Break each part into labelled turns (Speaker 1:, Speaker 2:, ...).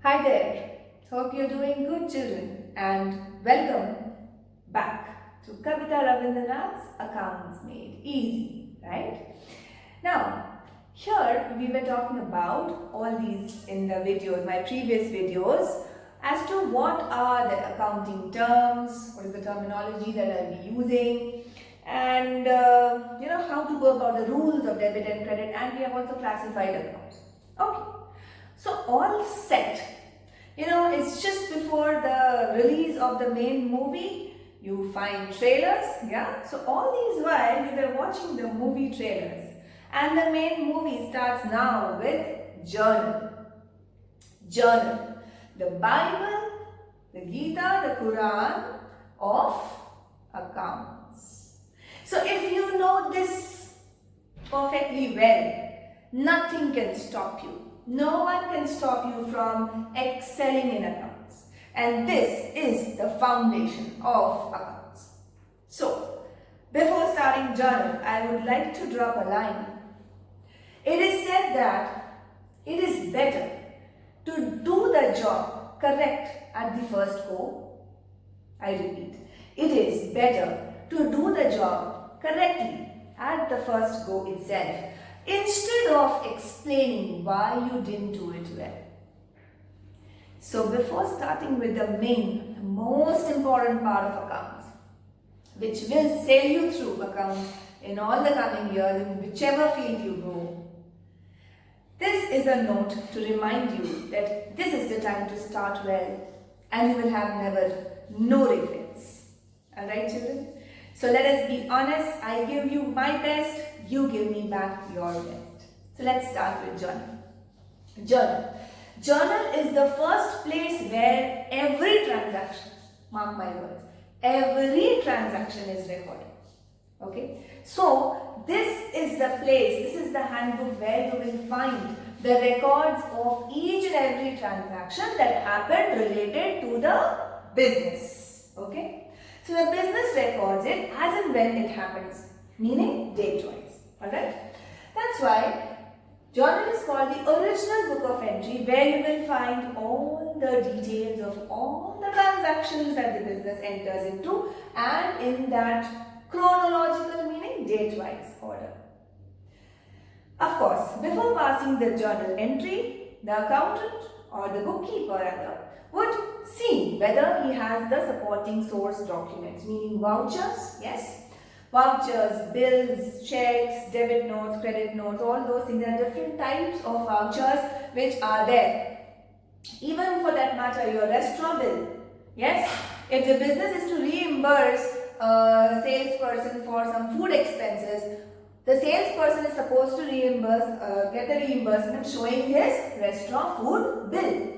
Speaker 1: Hi there. Hope you're doing good, children, and welcome back to Kavita Ravindranath's Accounts Made Easy, right? Now, here we were talking about all these in the videos, my previous videos, as to what are the accounting terms, what is the terminology that I'll be using, and how to go about the rules of debit and credit, and we have also classified accounts. Okay. So all set. It's just before the release of the main movie, you find trailers, yeah? So all these while you were watching the movie trailers. And the main movie starts now with journal. Journal. The Bible, the Gita, the Quran of accounts. So if you know this perfectly well, nothing can stop you. No one can stop you from excelling in accounts. And this is the foundation of accounts. So, before starting journal, I would like to drop a line. It is said that it is better to do the job correct at the first go. I repeat, it is better to do the job correctly at the first go itself, instead of explaining why you didn't do it well. So before starting with the most important part of accounts, which will sail you through accounts in all the coming years, in whichever field you go, this is a note to remind you that this is the time to start well and you will have no regrets. Alright, children? So let us be honest, I give you my best, you give me back your best. So let's start with journal. Journal. Journal is the first place where every transaction, mark my words, every transaction is recorded. Okay? So this is the place, this is the handbook where you will find the records of each and every transaction that happened related to the business. Okay? So the business records it as and when it happens, meaning date-wise. Alright? That's why journal is called the original book of entry, where you will find all the details of all the transactions that the business enters into, and in that chronological, meaning date-wise order. Of course, before passing the journal entry, the accountant or the bookkeeper rather would see whether he has the supporting source documents, meaning vouchers, yes, vouchers, bills, checks, debit notes, credit notes, all those things. There are different types of vouchers which are there. Even for that matter, your restaurant bill, yes, if the business is to reimburse a salesperson for some food expenses, the salesperson is supposed to get the reimbursement showing his restaurant food bill.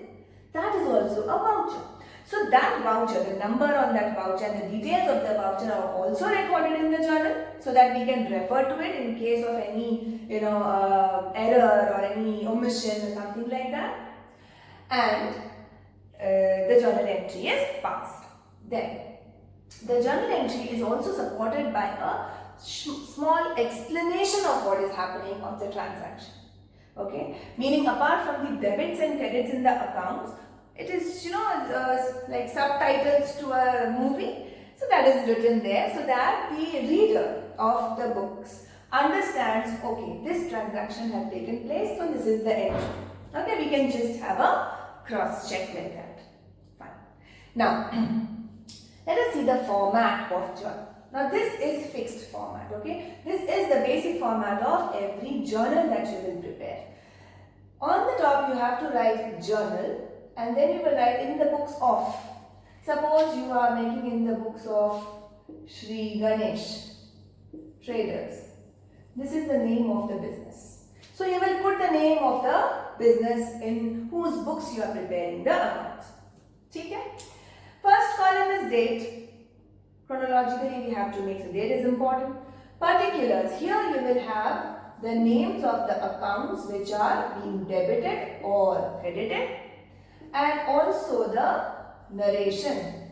Speaker 1: That is also a voucher. So that voucher, the number on that voucher and the details of the voucher are also recorded in the journal, so that we can refer to it in case of any error or any omission or something like that. And the journal entry is passed. Then the journal entry is also supported by a small explanation of what is happening of the transaction. Okay, meaning apart from the debits and credits in the accounts, it is like subtitles to a movie. So that is written there so that the reader of the books understands, okay, this transaction had taken place, so this is the entry. Okay, we can just have a cross check with that. Fine. Now, let us see the format of journal. Now this is fixed format, okay? This is the basic format of every journal that you will prepare. On the top you have to write journal, and then you will write in the books of. Suppose you are making in the books of Sri Ganesh Traders. This is the name of the business. So you will put the name of the business in whose books you are preparing the accounts. Okay? First column is date. Chronologically we have to make, so date is important. Particulars. Here you will have the names of the accounts which are being debited or credited, and also the narration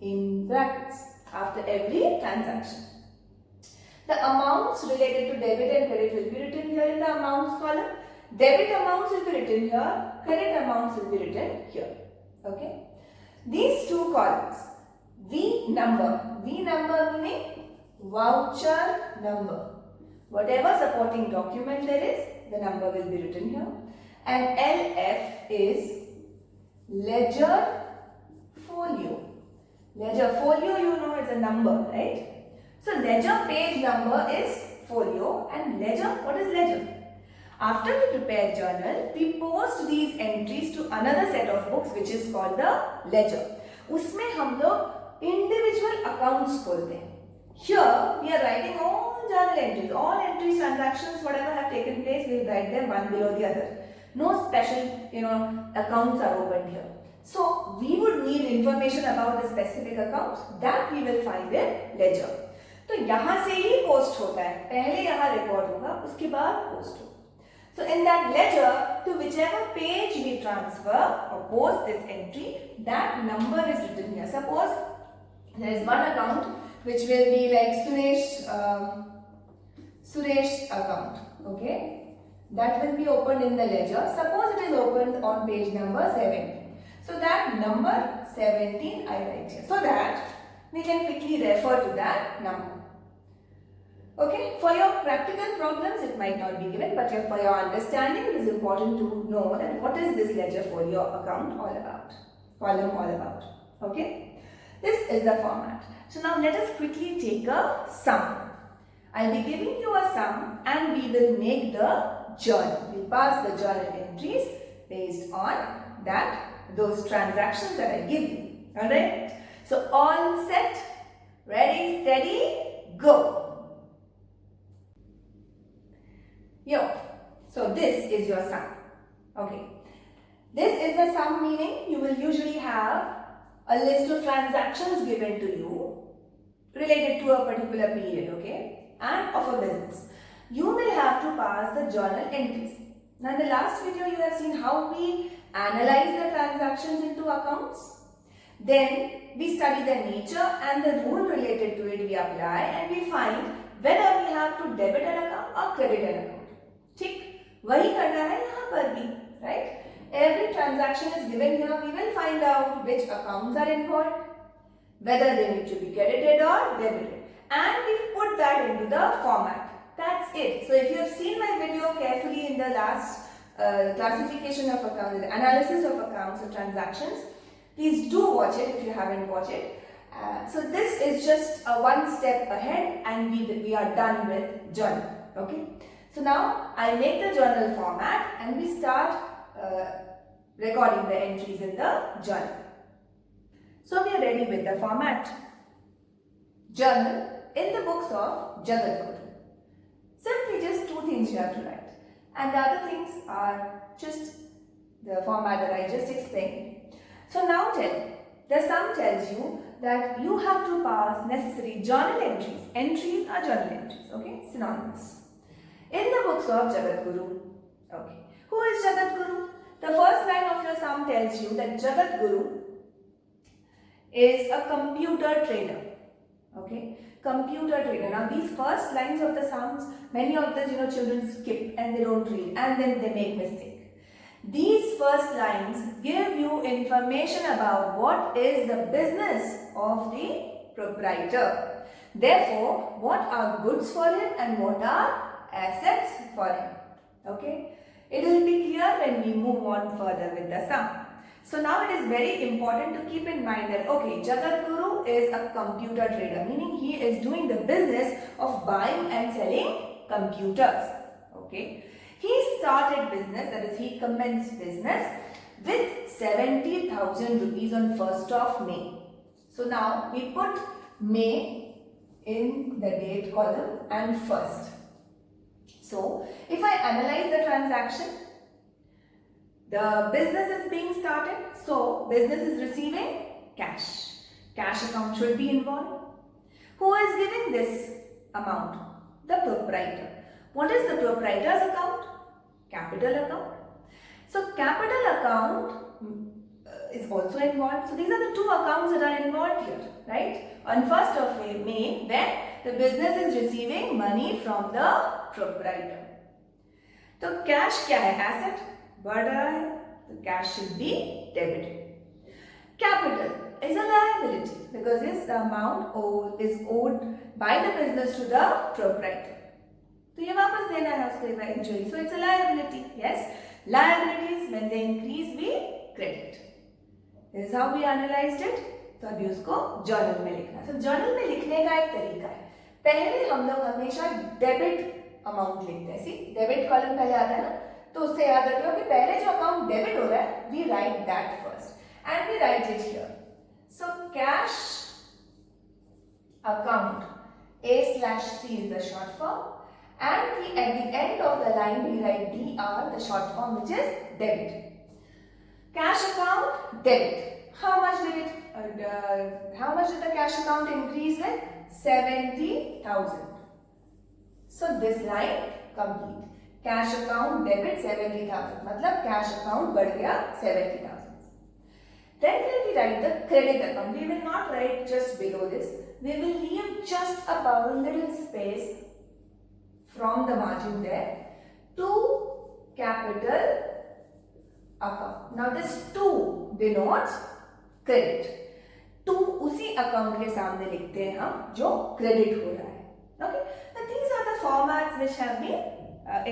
Speaker 1: in brackets after every transaction. The amounts related to debit and credit will be written here in the amounts column. Debit amounts will be written here, credit amounts will be written here. Okay. These two columns, V number meaning voucher number. Whatever supporting document there is, the number will be written here. And LF is ledger folio. Ledger folio, you know, is a number, right? So ledger page number is folio, and ledger, what is ledger? After we prepare journal, we post these entries to another set of books which is called the ledger. उसमें हम लोग individual accounts खोलते हैं. Here we are writing all journal entries, all entries, transactions, whatever have taken place, we will write them one below the other. No special, accounts are opened here. So we would need information about the specific accounts that we will find in ledger. तो यहाँ से ही post होता है, पहले यहाँ record होगा, उसके बाद पोस्ट होगा. So in that ledger, to whichever page we transfer or post this entry, that number is written here. Suppose there is one account which will be like Suresh's account. Okay, that will be opened in the ledger. Suppose it is opened on page number 17. So that number 17 I write here, so that we can quickly refer to that number. Okay, for your practical problems it might not be given, but for your understanding it is important to know that what is this ledger folio account all about, column all about. Okay, this is the format. So now let us quickly take a sum. I'll be giving you a sum and we will make the journal. We pass the journal entries based on those transactions that I give you. Alright, so all set, ready, steady, go. So this is your sum. Okay, this is the sum, meaning you will usually have a list of transactions given to you related to a particular period, okay, and of a business. You will have to pass the journal entries. Now in the last video you have seen how we analyze the transactions into accounts. Then we study the nature and the rule related to it we apply, and we find whether we have to debit an account or credit an account. ठीक, वही करना है यहाँ पर भी, right? Every transaction is given here. We will find out which accounts are involved, whether they need to be credited or debited, and we put that into the format. That's it. So if you have seen my video carefully in the last classification of accounts, the analysis of accounts and transactions, please do watch it if you haven't watched it. So this is just one step ahead, and we are done with journal. Okay. So now I make the journal format and we start recording the entries in the journal. So we are ready with the format. Journal in the books of Jagadguru. Simply just two things you have to write, and the other things are just the format that I just explained. So now the sum tells you that you have to pass necessary journal entries. Entries are journal entries, okay, synonymous. In the books of Jagadguru. Okay. Who is Jagadguru? The first line of your sum tells you that Jagadguru is a computer trader. Okay. Computer trader. Now these first lines of the sums, many of the children skip and they don't read, and then they make mistake. These first lines give you information about what is the business of the proprietor. Therefore, what are goods for him and what are assets for him. Okay, it will be clear when we move on further with the sum. So now it is very important to keep in mind that okay, Jagadguru is a computer trader, meaning he is doing the business of buying and selling computers. Okay, he started business, that is he commenced business with 70,000 rupees on 1st of May. So now we put May in the date column and 1st. So, if I analyze the transaction, the business is being started, so business is receiving cash. Cash account should be involved. Who is giving this amount? The proprietor. What is the proprietor's account? Capital account. So, capital account is also involved. So, these are the two accounts that are involved here, right? On 1st of May, when the business is receiving money from the proprietor. तो cash क्या है? Asset बढ़ रहा है, तो cash should be debit. Capital is a liability because it's the amount is owed by the business to the proprietor. तो ये वापस देना है उसको eventually. So it's a liability. Yes, liabilities when they increase we credit. This is how we analyzed it. तो अभी उसको journal में लिखना. तो जर्नल में लिखने का एक तरीका है. पहले हम लोग हमेशा डेबिट अमाउंट लिखते हैं. सी डेबिट कॉलम पहले आता है ना, तो उससे याद रख लो कि पहले जो अकाउंट डेबिट हो रहा है we write that first. And we write it here. So cash account A/C is the short form, and we at the end of the line we write DR, the short form, which is debit. Cash account debit. How much did the cash account increase with? 70,000. So this line complete. Cash account debit 70,000. मतलब cash account बढ़ गया 70,000. Then when we write the credit account, we will not write just below this. We will leave just about a little space from the margin there to capital account. Now this 2 denotes credit. 2 उसी account के सामने लिखते हैं हम जो credit हो रहा है. Okay? Now these are the formats which have been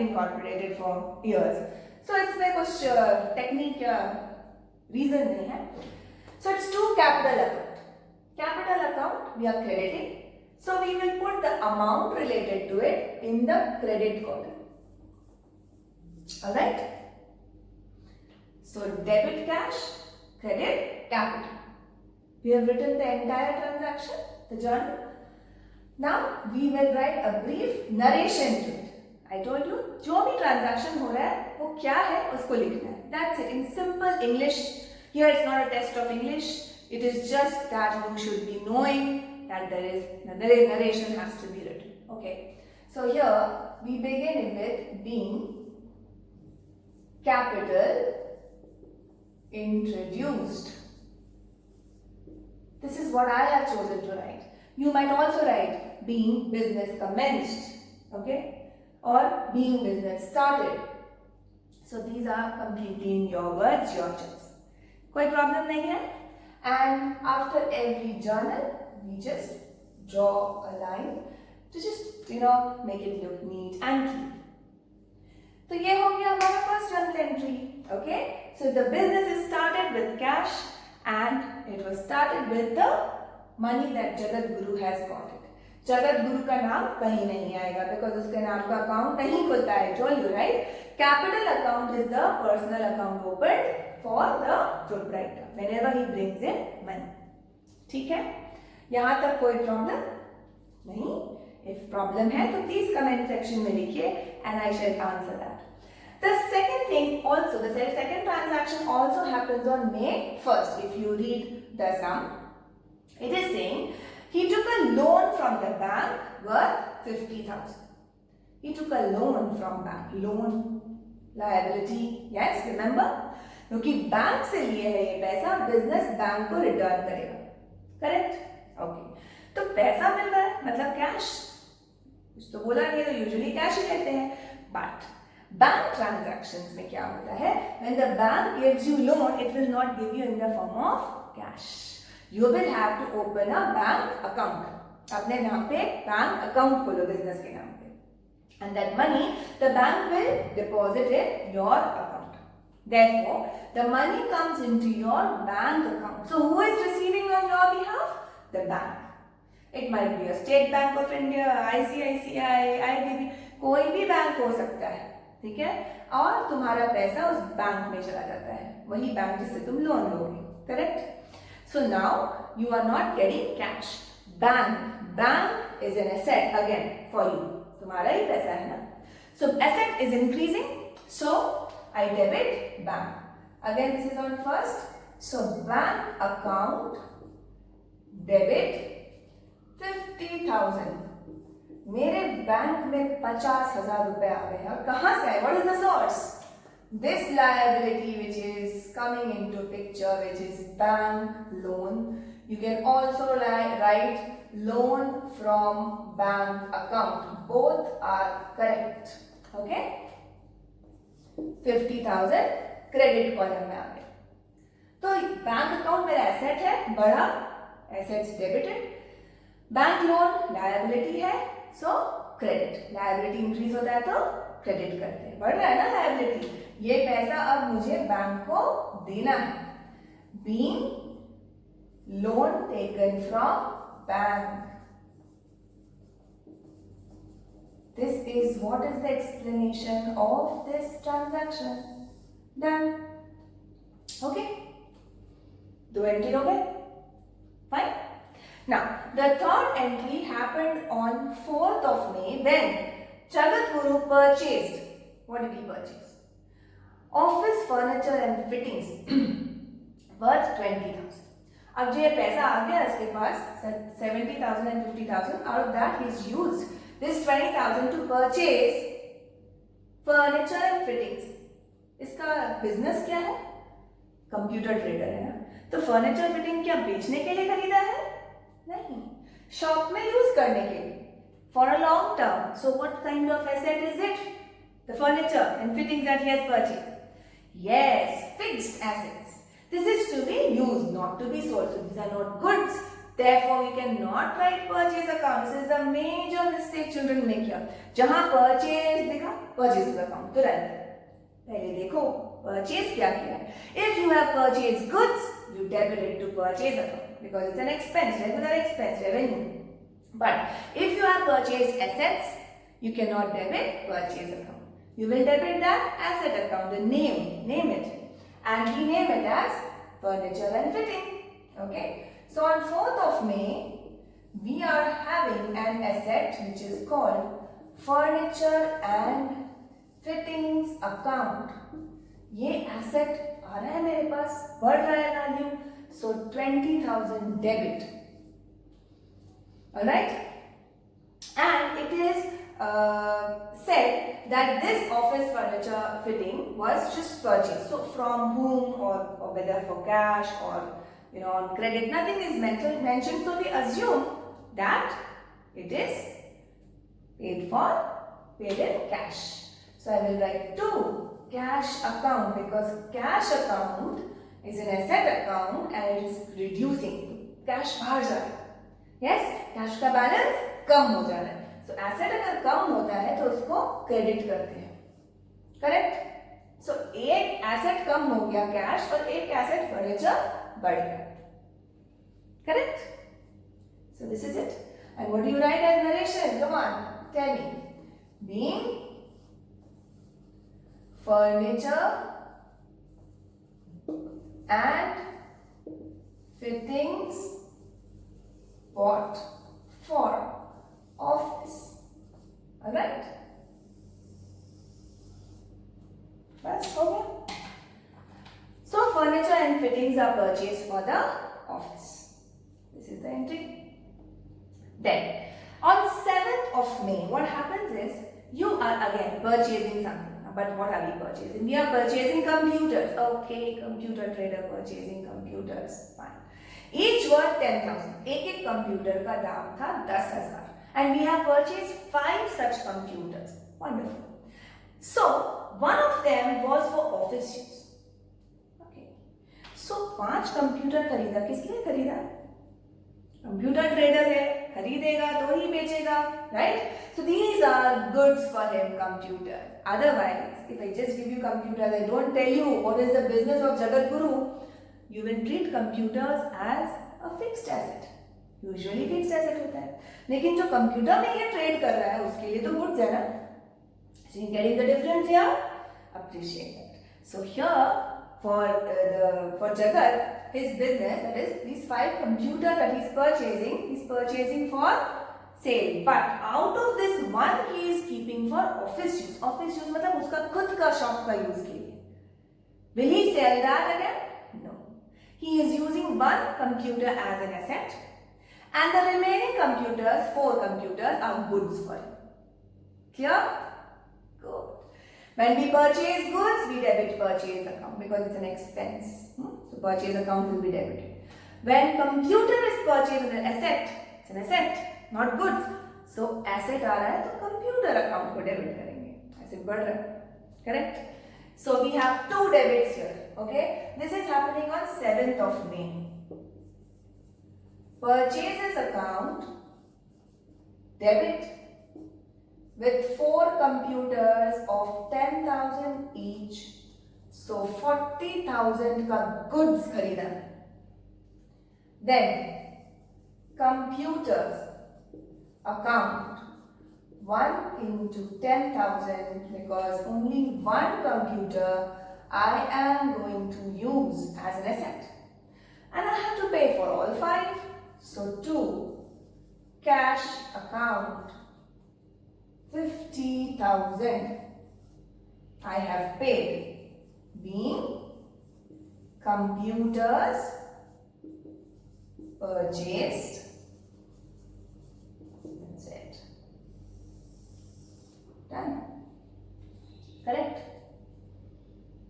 Speaker 1: incorporated for years. So इसमें कुछ technique या reason नहीं है. So it's to capital account. Capital account we are crediting. So we will put the amount related to it in the credit column. Alright? So debit cash, credit capital. We have written the entire transaction, the journal. Now we will write a brief narration to it. I told you, जो भी transaction हो रहा है वो क्या है उसको लिखना है. That's it in simple English. Here it's not a test of English. It is just that you should be knowing that the narration has to be written. Okay. So here we begin with being capital introduced. This is what I have chosen to write. You might also write being business commenced. Okay. Or being business started. So these are completely in your words, your choice. कोई problem नहीं है. And after every journal, we just draw a line to just make it look neat and clean. तो ये हो गया हमारा first journal entry. Okay. So the business is started with cash and it was started with the money that Jagat Guru has got it. Jagat Guru का नाम कहीं नहीं आएगा बिकॉज उसके नाम का अकाउंट नहीं खुलता है. Told you right. Capital account is the personal account open for the proprietor whenever he brings in money. ठीक है, यहां तक कोई प्रॉब्लम नहीं. इफ प्रॉब्लम है तो प्लीज कमेंट सेक्शन में लिखिए and I shall answer that. The second thing also, the second transaction also happens on May 1st. If you read the sum, it is saying he took a loan from the bank worth 50,000. He took a loan from bank. Loan, liability, yes, remember? क्योंकि bank से लिए है ये पैसा, business bank को return करेगा. Correct? Okay. तो पैसा मिल रहा है मतलब कैश. कुछ तो बोला नहीं है तो यूजुअली कैश ही लेते हैं. बट बैंक ट्रांजैक्शंस में क्या होता है? When the bank gives you loan, it will not give you in the form of cash. You will have to open a bank account. अपने नाम पे बैंक अकाउंट खोलो बिजनेस के नाम पे. And that money, the bank will deposit in your account. Therefore, the money comes into your bank account. So, who is receiving on your behalf? The bank. It might be a State Bank of India, ICICI, IDB, कोई भी bank हो सकता है. ठीक है, और तुम्हारा पैसा उस बैंक में चला जाता है, वही बैंक जिससे तुम लोन लोगे. Correct? So now you are not getting cash. Bank is an asset again for you. तुम्हारा ही पैसा है ना. So asset is increasing. So I debit bank. Again this is on first. So bank account debit 50,000. मेरे bank में 50,000 रुपए आ गए और कहाँ से आए? What is the source? This liability which is coming into picture, which is bank loan. You can also write loan from bank account. Both are correct. Okay. 50,000 credit column में आ गए। तो बैंक अकाउंट मेरा asset है, बढ़ा, assets debited. Bank loan liability है, सो credit. Liability increase होता है तो क्रेडिट करते हैं, बढ़ रहा है ना लायबिलिटी। ये पैसा अब मुझे बैंक को देना है। Being loan taken from bank. This is what is the explanation of this transaction. Done. Okay. दो एंट्री हो गए. Fine. Now, the third entry happened on 4th of May when Jagat Guru purchased. What did he purchase? Office furniture and fittings worth 20,000. अब जो ये पैसा आ गया इसके पास 70,000 and 50,000. Out of that, he's used this 20,000 to purchase furniture and fittings. इसका business क्या है? Computer trader है ना. तो फर्नीचर फिटिंग क्या बेचने के लिए खरीदा है? नहीं, शॉप में यूज करने के लिए, for a long term. So what kind of asset is it? The furniture and fittings that he has purchased. Yes, fixed assets. This is to be used, not to be sold. So these are not goods. Therefore, we cannot write purchase account. This is the major mistake children make here. जहाँ purchase दिखा, purchase account तुरंत. पहले देखो purchase क्या किया है. If you have purchased goods, you debit it to purchase account because it's an expense, regular expense, revenue. But if you have purchased assets, you cannot debit purchase account. You will debit that asset account, the name it, and rename it as furniture and fitting. Okay. So on 4th of May, we are having an asset which is called furniture and fittings account. ये asset आ रहा है मेरे पास, बढ़ रहा है value, so 20,000 debit. Alright, and it is said that this office furniture fitting was just purchased. So from whom or whether for cash or on credit, nothing is mentioned. So we assume that it is paid in cash. So I will write to cash account because cash account is an asset account and it is reducing. Cash बाहर जा रहा है. Yes, cash का balance कम हो जा रहा है. So asset अगर कम होता है तो उसको क्रेडिट करते हैं. करेक्ट. सो एक एसेट कम हो गया कैश और एक एसेट फर्नीचर बढ़ गया. Correct? So this is it. And what do you write as narration? Come on, tell me. Being furniture and fittings bought for office. Alright? बस हो गया. So furniture and fittings are purchased for the office. This is the entry. Then, on 7th of May, what happens is, you are again purchasing something. But what are we purchasing? We are purchasing computers. Okay, computer trader purchasing computers. Fine. Each worth 10,000. एक computer का दाम था 10,000. And we have purchased 5 such computers. Wonderful. So, one of them was for office use. Okay. So, 5 computer खरीदा. किस लिए खरीदा? Computer trader है, खरीदेगा तो ही बेचेगा, right? So these are goods for him, computer. Otherwise if I just give you computer, I don't tell you what is the business of Jagat Guru, you will treat computers as a fixed asset. Usually fixed asset होता है, लेकिन जो computer में ये trade कर रहा है उसके लिए तो गुड्स है ना. So you getting the difference here? Appreciate it. So here for Jagat, his business, that is these 5 computers that he's purchasing for sale. But out of this one he is keeping for office use. Office use मतलब उसका खुद का shop का use के लिए. Will he sell that again? No. He is using one computer as an asset, and the remaining computers, 4 computers, are goods for him. Clear? Good. When we purchase goods, we debit purchase account because it's an expense. So purchase account will be debited. When computer is purchased as an asset, it's an asset, not goods. So asset आ रहा है तो computer account को debit करेंगे. Asset बढ़ रहा है. Correct? So we have two debits here. Okay. This is happening on 7th of May. Purchases account debit with 4 computers of 10,000 each. So 40,000 का goods खरीदा. Then computers account 1 into 10,000 because only one computer I am going to use as an asset. And I have to pay for all 5. So 2 cash account 50,000 I have paid, being computers purchased. That's it. Done. Correct?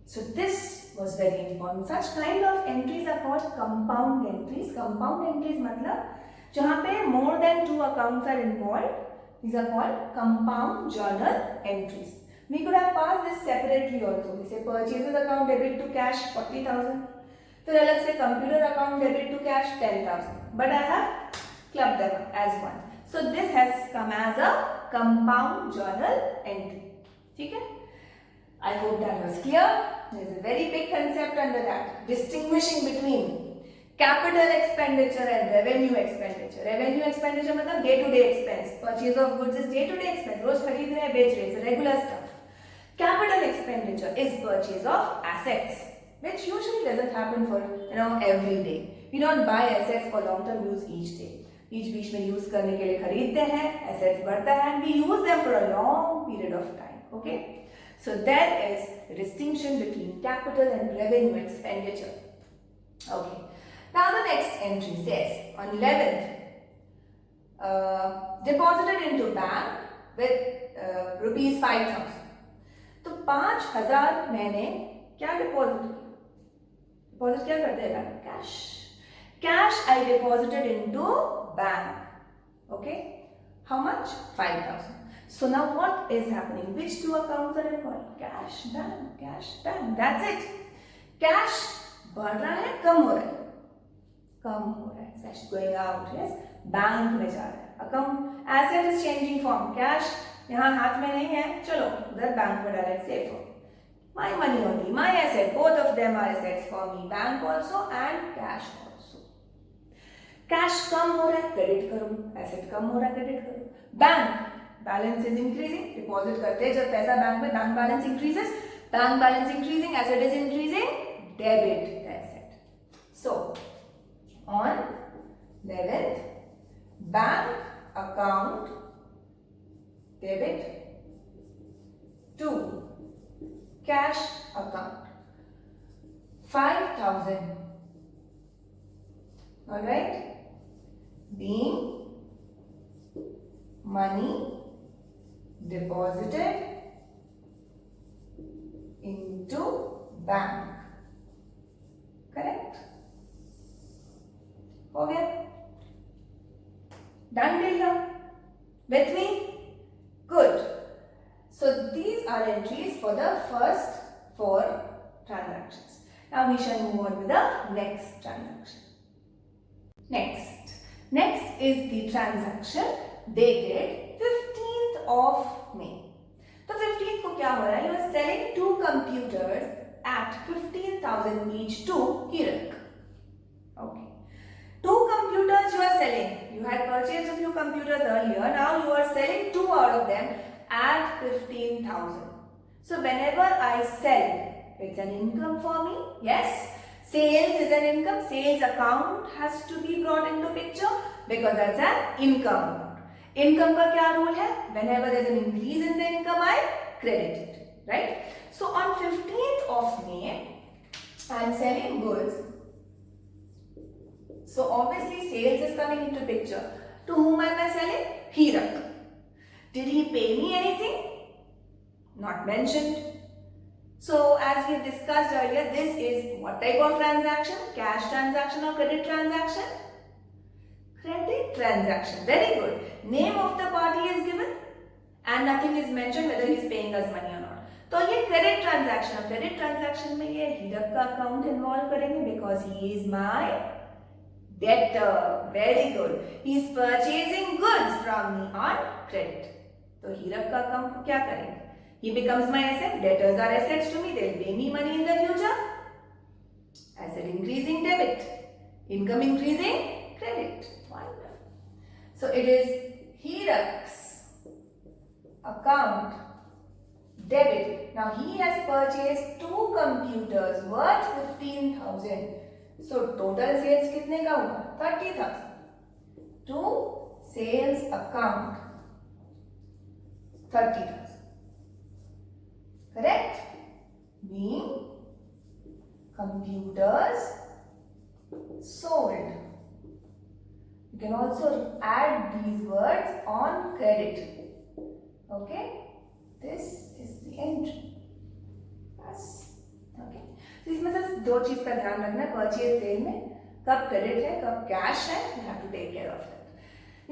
Speaker 1: So this was very important. Such kind of entries are called compound entries. Compound entries मतलब जहाँ पे more than 2 accounts are involved, these are called compound journal entries. We could have passed this separately also. जैसे purchases account debit to cash 40,000, फिर अलग से computer account debit to cash 10,000. But I have clubbed them as one. So this has come as a compound journal entry. ठीक है? I hope that was clear. There is a very big concept under that. Distinguishing between capital expenditure and revenue expenditure. Revenue expenditure मतलब day to day expense. Purchase of goods is day to day expense. रोज खरीद रहे हैं, बेच रहे हैं. It's regular stuff. Capital expenditure is purchase of assets, which usually doesn't happen for every day. We don't buy assets for long term use each day. बीच में use करने के लिए खरीदते हैं, assets बढ़ता है, and we use them for a long period of time. Okay? So there is a distinction between capital and revenue expenditure. Okay. Now the next entry says on 11th, deposited into bank with rupees 5,000. तो 5,000 मैंने क्या deposit किया? Deposit क्या करते हैं bank? Cash. Cash I deposited into bank. Okay. How much? 5,000. So now what is happening? Which two accounts are involved? Cash, bank, cash, bank. That's it. Cash बढ़ रहा है, कम हो रहा है. कम हो रहा है. Cash is going out. Yes. Bank में जा रहा है. Account asset is changing form. Cash यहाँ हाथ में नहीं है. चलो उधर बैंक में डालें. Safe हो. My money only. My asset. Both of them are assets for me. Bank also and cash also. Cash कम हो रहा है, क्रेडिट करूँ. Asset कम हो रहा है, क्रेडिट करूँ. Bank balance is increasing. Deposit करते हैं जब पैसा बैंक में, bank balance increases. Bank balance increasing, asset is increasing. Debit asset. So on 11th, bank account debit to cash account 5,000. All right. Being money deposited into bank. Correct? हो गया? Done till here? With me? Good. So these are entries for the first 4 transactions. Now we shall move on with the next transaction. Next is the transaction dated 15th of May. तो 15th को क्या हो रहा है? You are selling 2 computers at 15,000 each to Hirak. Okay. 2 computers you are selling. You had purchased a few computers earlier. Now you are selling 2 out of them at 15,000. So whenever I sell, it's an income for me. Yes. Sales is an income. Sales account has to be brought into picture because that's an income account. Income का क्या rule है? Whenever there is an increase in the income, I credit it. Right? So on 15th of May, I am selling goods. So obviously sales is coming into picture. To whom am I selling? Hirak. Did he pay me anything? Not mentioned. So as we discussed earlier, this is what type of transaction? Cash transaction or credit transaction? Credit transaction. Very good. Name of the party is given and nothing is mentioned whether he is paying us money or not. तो ये credit transaction, credit transaction में ये हीरक का account involve करेंगे because he is my debtor. Very good. He is purchasing goods from me on credit. तो हीरक का अकाउंट को क्या करेंगे? He becomes my asset. Debtors are assets to me. They'll pay me money in the future. Asset increasing debit. Income increasing credit. Wonderful. So it is Hirak's account debit. Now he has purchased 2 computers worth 15,000. So total sales कितने का हुआ? 30,000. To sales account 30,000. Correct? Being computers sold. You can also add these words on credit. Okay? This is the entry. Yes. Okay. तो इसमें से 2 चीज का ध्यान रखना है परचेज सेल में, कब क्रेडिट है कब कैश है. You have to take care of that.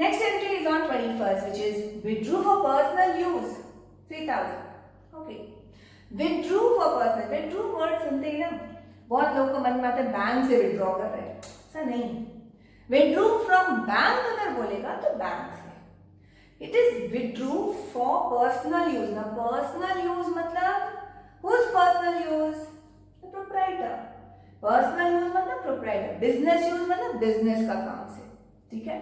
Speaker 1: Next entry is on 21st, which is withdrew for personal use 3,000. Okay. Withdrew for personal. Withdrew word सुनते ही ना बहुत लोगों को मन में आता है बैंक से विड्रॉ कर रहे हैं. ऐसा नहीं. विड्रू फ्रॉम बैंक अगर बोलेगा तो बैंक से. It is withdrew for personal use. ना पर्सनल यूज मतलब whose personal use? The proprietor. Personal use मतलब प्रोप्राइटर. बिजनेस यूज मतलब बिजनेस का काम से. ठीक है?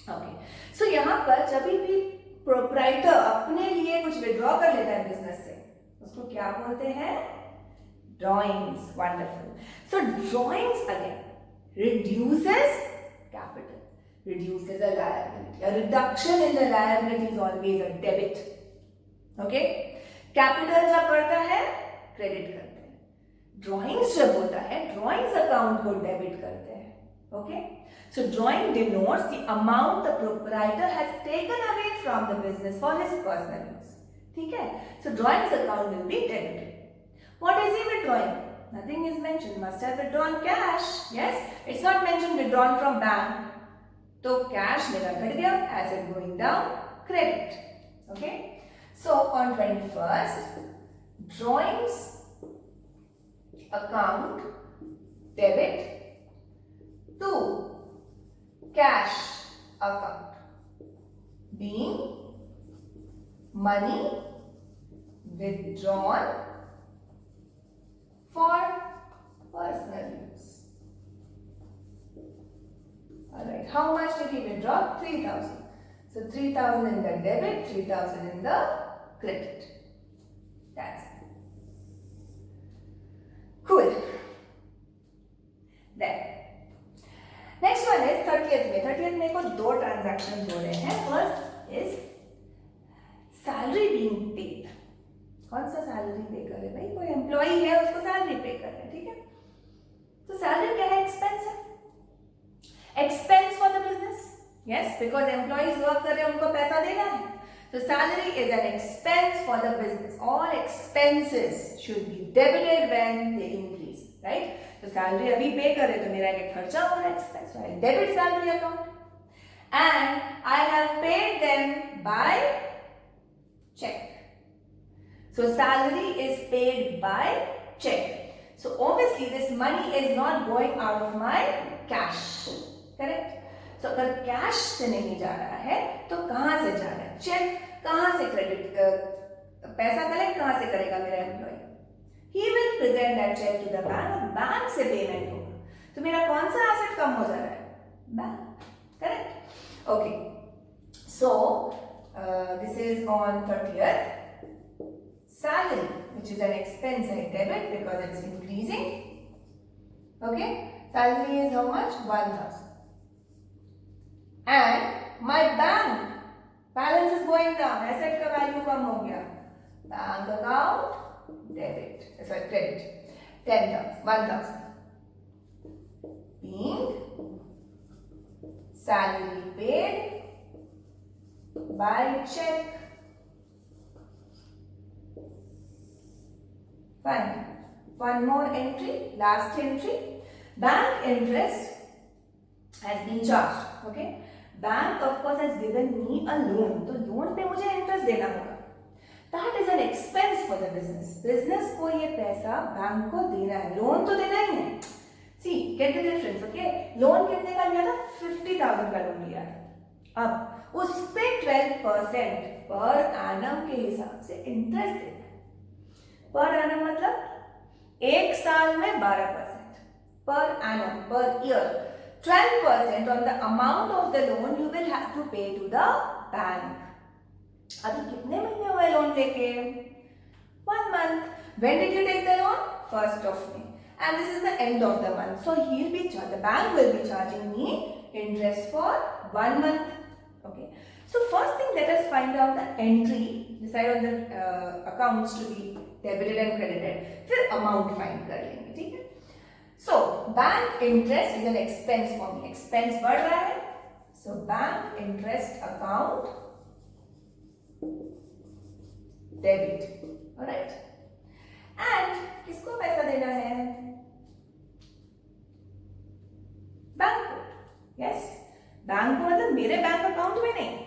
Speaker 1: ओके. सो यहाँ पर जब भी प्रोप्राइटर अपने लिए कुछ विड्रॉ कर लेता है बिजनेस से, उसको क्या बोलते हैं? Drawings. Wonderful. So drawings again reduces capital, reduces a liability. A reduction in the liability is always a debit. Okay? Capital जब बढ़ता है क्रेडिट करते हैं. ड्रॉइंग्स जब होता है ड्रॉइंग्स अकाउंट को डेबिट करते हैं. Okay? So drawing denotes the amount the proprietor has taken away from the business for his personal use. ठीक है? So drawings account will be debited. What is he withdrawing? Nothing is mentioned. Must have withdrawn cash. Yes? It's not mentioned withdrawn from bank. तो cash मेरा घट गया. Asset going down. Credit. Okay? So on 21st, drawings account debit to cash account being money withdrawn for personal use. Alright, how much did he withdraw? 3,000. So 3,000 in the debit, 3,000 in the credit. That's it. Cool. Then next one is 30th में. 30th में को 2 transactions हो रहे हैं. First is salary being paid. कौन सा salary पे कर रहे हैं भाई? कोई एम्प्लॉई है उसको सैलरी पे कर रहे हैं. ठीक है? तो सैलरी क्या है? एक्सपेंस है. Expense for the business. Yes, because employees work कर रहे हैं उनको पैसा देना है. तो salary is an expense for the business. All expenses should be debited when they increase. Right? तो सैलरी अभी पे कर रहे तो मेरा एक खर्चा हो रहा है expense. I debit salary account and I have paid them by cheque. So salary is paid by check. So obviously this money is not going out of my cash. Correct? So अगर cash से नहीं जा रहा है तो कहां से जा रहा है? चेक कहां से क्रेडिट पैसा कलेक्ट कहां से करेगा मेरा employee? He will present that check to the bank. Bank से पेमेंट होगा. तो मेरा कौन सा एसेट कम हो जा रहा है? Bank. Correct? Okay. So this is on 30th. Salary, which is an expense, I debit because it's increasing. Okay, salary is how much? 1,000. And my bank balance is going down. Asset का value कम हो गया. Bank account debit. Sorry, credit. 10,000, 1,000. Being salary paid by check. Fine. One more entry, last entry. Bank interest has been charged. Okay. Bank of course has given me a loan. तो loan पे मुझे interest देना होगा. That is an expense for the business. Business को ये पैसा bank को देना है, लोन तो देना ही है. See, get the difference, okay? Loan कितने का लिया था? 50,000 का लोन लिया था. अब उस पे 12% पर एनम के हिसाब से इंटरेस्ट देना है. पर एनम मतलब एक साल में 12% per annum per year. 12% on the amount of the loan you will have to pay to the bank. अभी कितने महीने हुए लोन लेके? 1 month. When did you take the loan? 1st of May. And this is the end of the month. So the bank will be charging me interest for 1 month. Okay. So first thing, let us find out the entry. Decide on the accounts to be debited and credited. फिर amount find कर लेंगे, ठीक है? So bank interest is an expense for me. Expense बढ़ रहा है. So bank interest account debit. Alright. And किसको पैसा देना है? बैंक को. Yes. बैंक को मतलब मेरे बैंक अकाउंट में नहीं.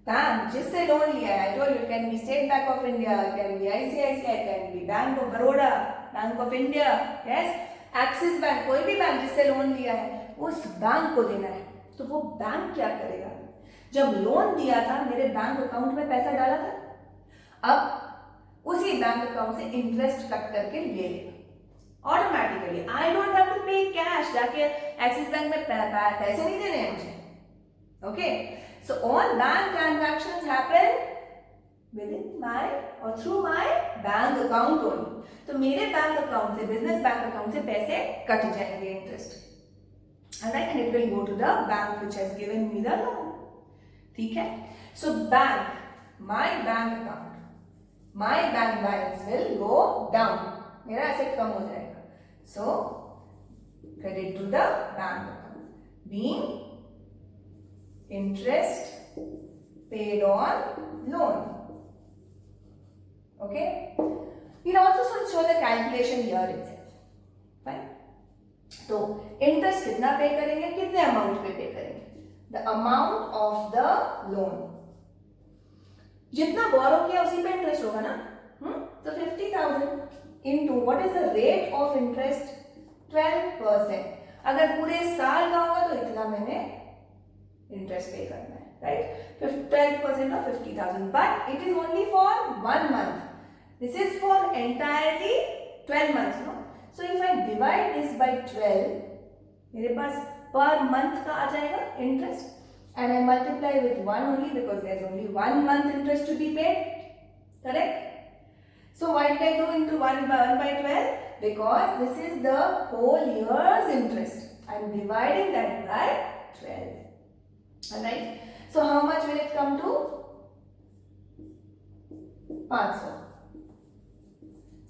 Speaker 1: बैंक जिससे लोन लिया है, I told you it can be State Bank of India, it can be ICICI, it can be Bank of Baroda, Bank of India, yes, Axis Bank, कोई भी बैंक जिससे loan लिया है, उस बैंक को देना है. तो वो बैंक क्या करेगा? जब लोन दिया था, मेरे बैंक अकाउंट में पैसा डाला था, अब उसी बैंक अकाउंट से इंटरेस्ट कट करके ले लेगा automatically. I don't have to pay cash. जाके एक्सिस बैंक में पैसे नहीं देने हैं मुझे. Okay. So all bank transactions happen within my or through my bank account only. तो मेरे बैंक अकाउंट से, बिजनेस बैंक अकाउंट से पैसे कट जाएंगे interest. Alright, and it will go to the bank which has given me the loan. ठीक है? So bank, my bank account, my bank balance will go down. मेरा asset कम हो जाएगा. So credit to the bank account being interest paid on loan. Okay. We'll also show the calculation here itself. Fine. तो interest कितना पे करेंगे, कितने amount पे पे करेंगे? The amount of the loan. जितना बोरो किया उसी पे इंटरेस्ट होगा ना. तो 50,000 into what is the rate of interest? 12%. अगर पूरे साल का होगा तो इतना मैंने इंटरेस्ट पे करना है, right? 12% of 50,000, but it is only for 1 month. This is for entirely 12 months, no? So if I divide this by 12, मेरे पास per month का आ जाएगा interest, and I multiply with 1 only because there is only 1 month interest to be paid, correct? So why did I do into 1 by 12? Because this is the whole year's interest. I am dividing that by 12. Alright. So how much will it come to? 500.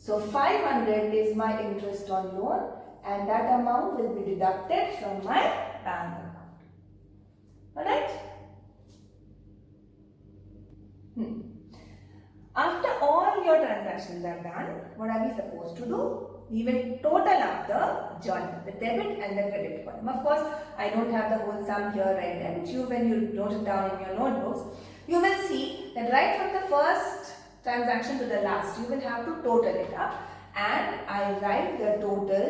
Speaker 1: So 500 is my interest on loan, and that amount will be deducted from my bank account. Alright. After all your transactions are done, what are we supposed to do? We will total up the journal, the debit and the credit column. Of course, I don't have the whole sum here right there, but when you note it down in your notebooks, you will see that right from the first transaction to the last, you will have to total it up, and I write the total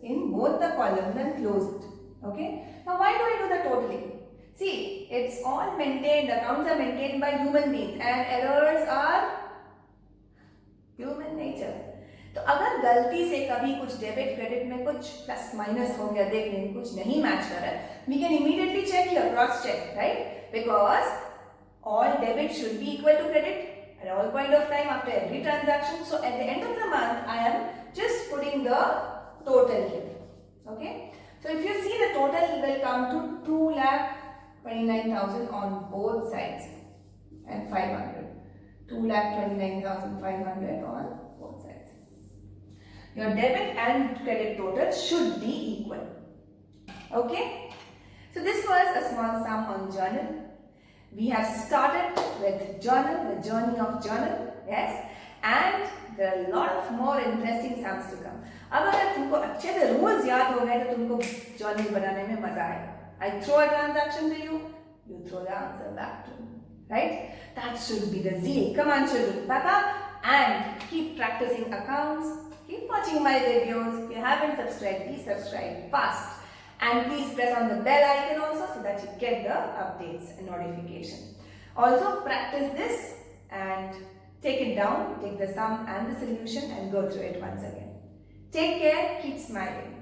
Speaker 1: in both the columns and close it. Okay? Now, why do I do the totaling? See, it's all maintained, accounts are maintained by human beings, and errors are human nature. तो अगर गलती से कभी कुछ debit credit में कुछ plus minus हो गया, देख लें कुछ नहीं मैच कर रहा है, we can immediately check here, cross check, right? Because all debit should be equal to credit at all point of time after every transaction. So at the end of the month, I am just putting the total here. Okay? So if you see, the total will come to 2,29,000 on both sides and 500. 2,29,500 on both sides. Your debit and credit total should be equal. Okay? So this was a small sum on journal. We have started with journal, the journey of journal, yes, and there are a lot of more interesting sums to come. अब अगर तुमको अच्छे से rules याद हो गए तो तुमको journal बनाने में मजा आएगा. I throw a transaction to you, you throw the answer back to me. right? That should be the zeal. Come on children, back up and keep practicing accounts. Keep watching my videos. If you haven't subscribed, please subscribe fast. And please press on the bell icon also so that you get the updates and notification. Also practice this and take it down, take the sum and the solution and go through it once again. Take care, keep smiling.